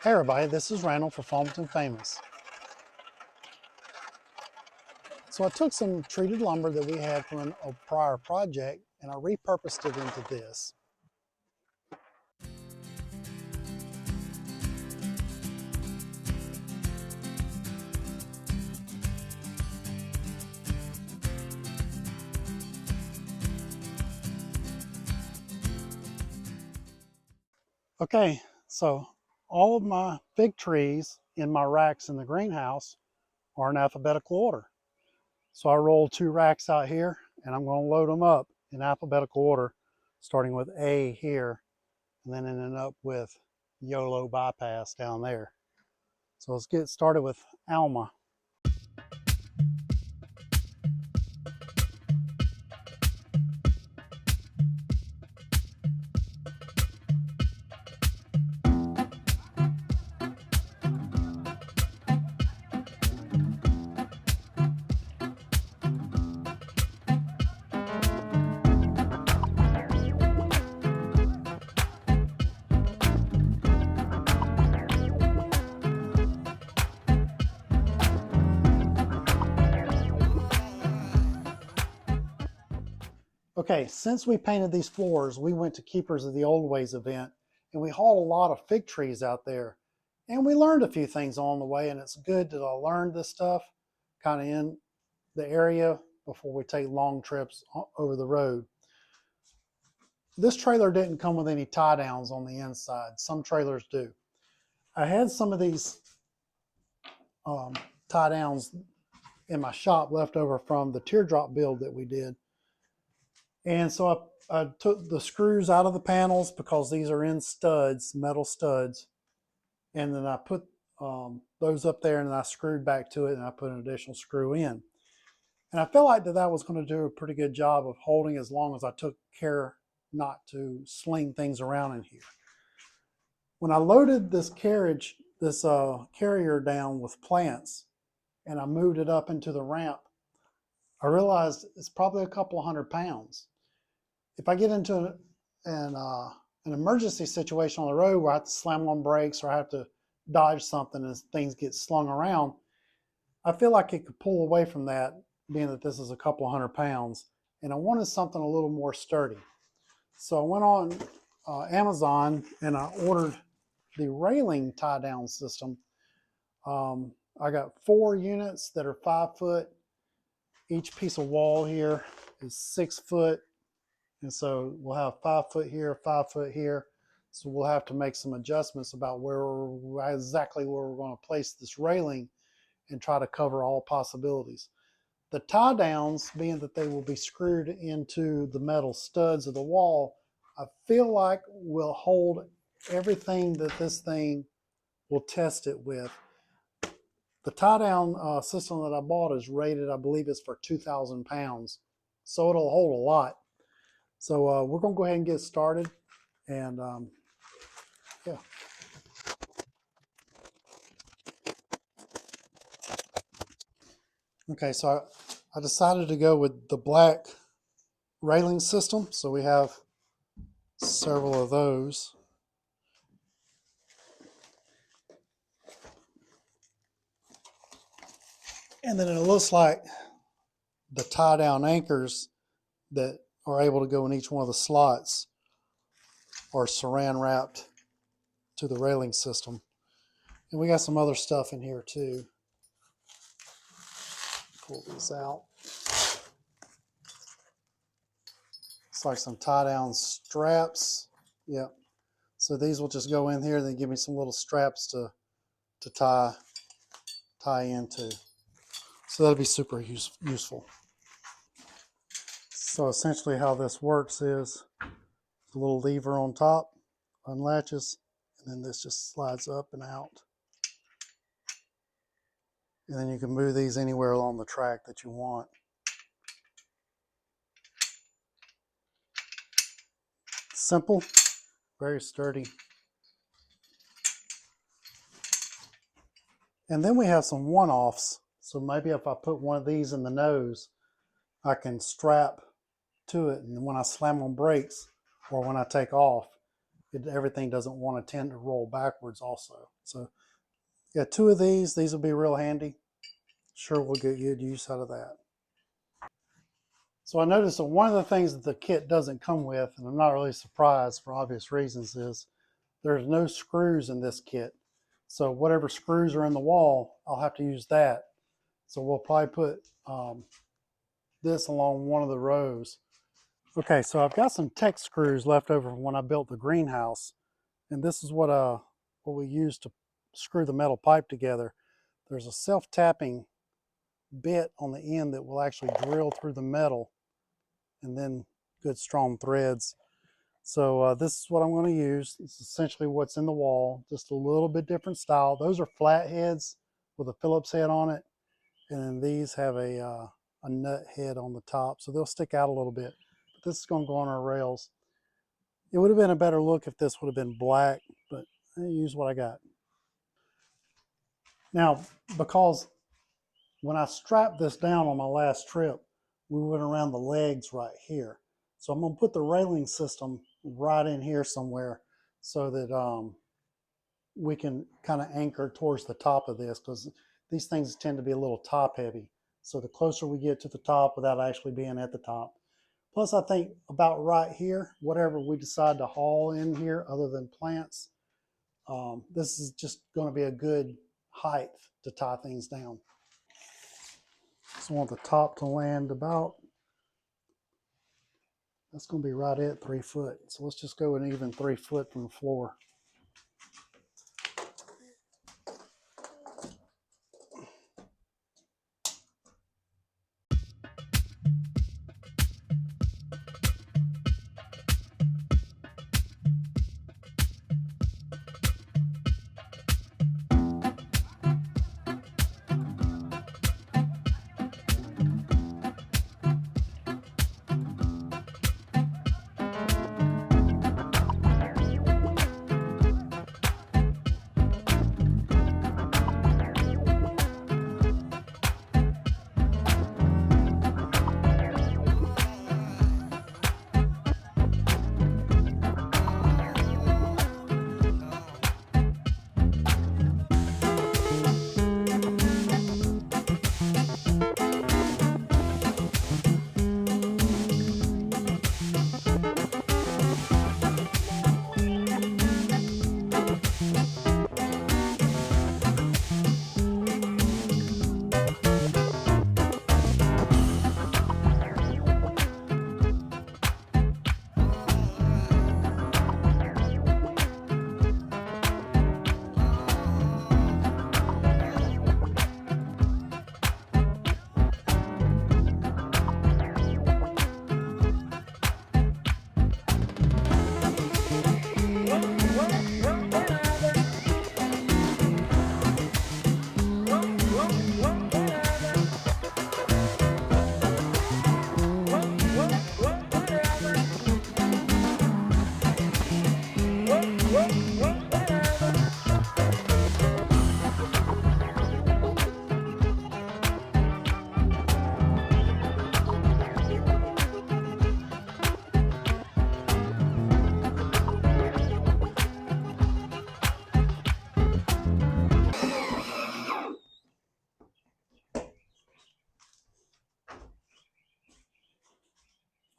Hey everybody, this is Randall for Farmington Famous. So I took some treated lumber that we had from a prior project and I repurposed it into this. Okay, so all of my fig trees in my racks in the greenhouse are in alphabetical order. So I rolled 2 racks out here and I'm going to load them up in alphabetical order, starting with A here and then ending up with YOLO bypass down there. So let's get started with Alma. Okay, since we painted these floors, we went to Keepers of the Old Ways event and we hauled a lot of fig trees out there. And we learned a few things along the way, and it's good that I learned this stuff kind of in the area before we take long trips over the road. This trailer didn't come with any tie downs on the inside. Some trailers do. I had some of these tie downs in my shop left over from the teardrop build that we did. And so I took the screws out of the panels because these are in studs, metal studs. And then I put those up there and then I screwed back to it and I put an additional screw in. And I felt like that was going to do a pretty good job of holding as long as I took care not to sling things around in here. When I loaded this carriage, this carrier down with plants and I moved it up into the ramp, I realized it's probably a couple of 100 pounds. If I get into an emergency situation on the road where I have to slam on brakes or I have to dodge something and things get slung around, I feel like it could pull away from that, being that this is a couple of 100 pounds, and I wanted something a little more sturdy. So I went on Amazon and I ordered the railing tie down system. I got 4 units that are 5 foot. Each piece of wall here is 6 foot. And so we'll have 5 foot here, 5 foot here. So we'll have to make some adjustments about exactly where we're going to place this railing and try to cover all possibilities. The tie downs, being that they will be screwed into the metal studs of the wall, I feel like will hold everything that this thing will test it with. The tie down system that I bought is rated, I believe it's for 2,000 pounds. So it'll hold a lot. So we're going to go ahead and get started, and yeah. Okay, so I decided to go with the black railing system. So we have several of those. And then it looks like the tie down anchors that are able to go in each one of the slots are saran wrapped to the railing system. And we got some other stuff in here too. Pull these out. It's like some tie down straps. Yep. So these will just go in here and then give me some little straps to tie into. So that'll be super useful. So essentially how this works is the little lever on top unlatches, and then this just slides up and out. And then you can move these anywhere along the track that you want. Simple, very sturdy. And then we have some one-offs. So maybe if I put one of these in the nose, I can strap to it, and when I slam on brakes or when I take off, everything doesn't want to tend to roll backwards also. So got 2 of these. These will be real handy. Sure, we'll get good use out of that. So I noticed that one of the things that the kit doesn't come with, and I'm not really surprised for obvious reasons, is there's no screws in this kit. So whatever screws are in the wall, I'll have to use that. So we'll probably put this along one of the rows. Okay, so I've got some Tex screws left over from when I built the greenhouse, and this is what we use to screw the metal pipe together. There's a self-tapping bit on the end that will actually drill through the metal, and then good strong threads. So this is what I'm going to use. It's essentially what's in the wall, just a little bit different style. Those are flat heads with a Phillips head on it, and then these have a nut head on the top, so they'll stick out a little bit. But this is going to go on our rails. It would have been a better look if this would have been black, but I use what I got. Now, because when I strapped this down on my last trip, we went around the legs right here. So I'm going to put the railing system right in here somewhere so that we can kind of anchor towards the top of this, because these things tend to be a little top heavy. So the closer we get to the top without actually being at the top. Plus, I think about right here, whatever we decide to haul in here other than plants, this is just going to be a good height to tie things down. So I want the top to land about, that's going to be right at 3 foot. So let's just go an even 3 foot from the floor.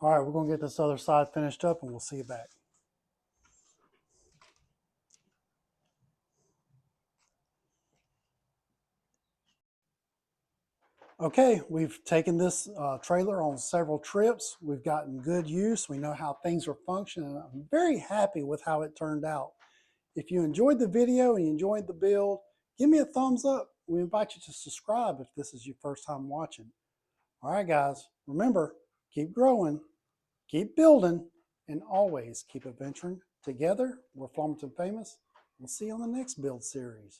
All right, we're going to get this other side finished up and we'll see you back. Okay, we've taken this trailer on several trips. We've gotten good use. We know how things are functioning. I'm very happy with how it turned out. If you enjoyed the video and you enjoyed the build, give me a thumbs up. We invite you to subscribe if this is your first time watching. All right, guys, remember, keep growing, keep building, and always keep adventuring. Together, we're Flomerton Famous. We'll see you on the next build series.